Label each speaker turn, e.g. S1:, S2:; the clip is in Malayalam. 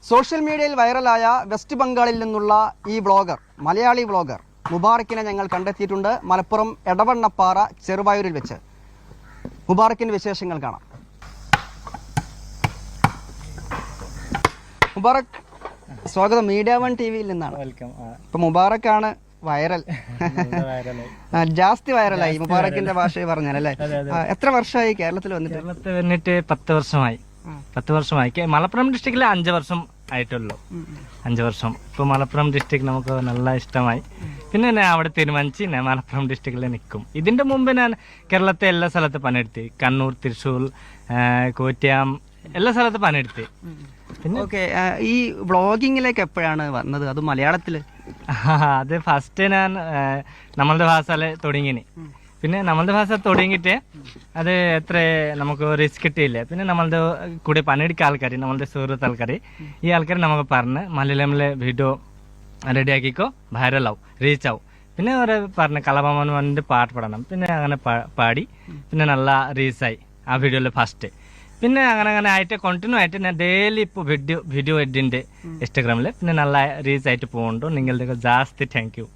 S1: സോഷ്യൽ മീഡിയയിൽ വൈറലായ വെസ്റ്റ് ബംഗാളിൽ നിന്നുള്ള ഈ വ്ളോഗർ, മലയാളി വ്ളോഗർ മുബാറക്കിനെ ഞങ്ങൾ കണ്ടെത്തിയിട്ടുണ്ട്. മലപ്പുറം എടവണ്ണപ്പാറ ചെറുവായൂരിൽ വെച്ച്. മുബാറക്കിൻ്റെ വിശേഷങ്ങൾ കാണാം. മുബാറക്, സ്വാഗതം. മീഡിയ വൺ ടിവിയിൽ നിന്നാണ്.
S2: വെൽക്കം.
S1: ഇപ്പൊ മുബാറക്കാണ് വൈറൽ, ജാസ്തി വൈറലായി മുബാറക്കിന്റെ ഭാഷയിൽ പറഞ്ഞാലല്ലേ. എത്ര വർഷമായി കേരളത്തിൽ വന്നിട്ട്?
S2: കേരളത്തിൽ വന്നിട്ട് 10 വർഷമായി. 10 വർഷമായി. മലപ്പുറം ഡിസ്ട്രിക്റ്റിൽ 5 വർഷം ആയിട്ടുള്ളൂ. 5 വർഷം. ഇപ്പോൾ മലപ്പുറം ഡിസ്ട്രിക്ട് നമുക്ക് നല്ല ഇഷ്ടമായി. പിന്നെ ഞാൻ അവിടെ തീരുമാനിച്ച് ഞാൻ മലപ്പുറം ഡിസ്ട്രിക്റ്റിൽ നിൽക്കും. ഇതിന്റെ മുമ്പ് ഞാൻ കേരളത്തെ എല്ലാ സ്ഥലത്ത് പണിയെടുത്ത്, കണ്ണൂർ, തൃശ്ശൂർ, കോട്ടയം എല്ലാ സ്ഥലത്ത് പണിയെടുത്ത്.
S1: പിന്നെ ഓക്കെ, ഈ വ്ളോഗിങ്ങിലേക്ക് എപ്പോഴാണ് വന്നത്? അത് മലയാളത്തില്?
S2: അത് ഫസ്റ്റ് ഞാൻ നമ്മളുടെ ഭാഷയില് തുടങ്ങിന്. പിന്നെ നമ്മളുടെ ഭാഷ തുടങ്ങിയിട്ട് അത് എത്ര നമുക്ക് റിസ്ക് കിട്ടിയില്ലേ. പിന്നെ നമ്മളുടെ കൂടെ പണിയെടുക്കുക ആൾക്കാർ, നമ്മളുടെ സുഹൃത്ത് ആൾക്കാർ, ഈ ആൾക്കാർ നമുക്ക് പറഞ്ഞ് മലയാളമിലെ വീഡിയോ റെഡിയാക്കിക്കോ, വൈറലാവും, റീച്ച് ആവും. പിന്നെ അവർ പറഞ്ഞ് കലാഭവൻ വന്നിട്ട് പാട്ട് പാടണം. പിന്നെ അങ്ങനെ പാടി പിന്നെ നല്ല റീച്ചായി ആ വീഡിയോയിൽ ഫസ്റ്റ്. പിന്നെ അങ്ങനെ ആയിട്ട് കണ്ടിന്യൂ ആയിട്ട് ഞാൻ ഡെയിലി ഇപ്പോൾ വീഡിയോ എഡിൻ്റെ ഇൻസ്റ്റാഗ്രാമിൽ പിന്നെ നല്ല റീച്ച് ആയിട്ട് പോകുന്നുണ്ട്. നിങ്ങളുടെ ജാസ്തി താങ്ക് യു.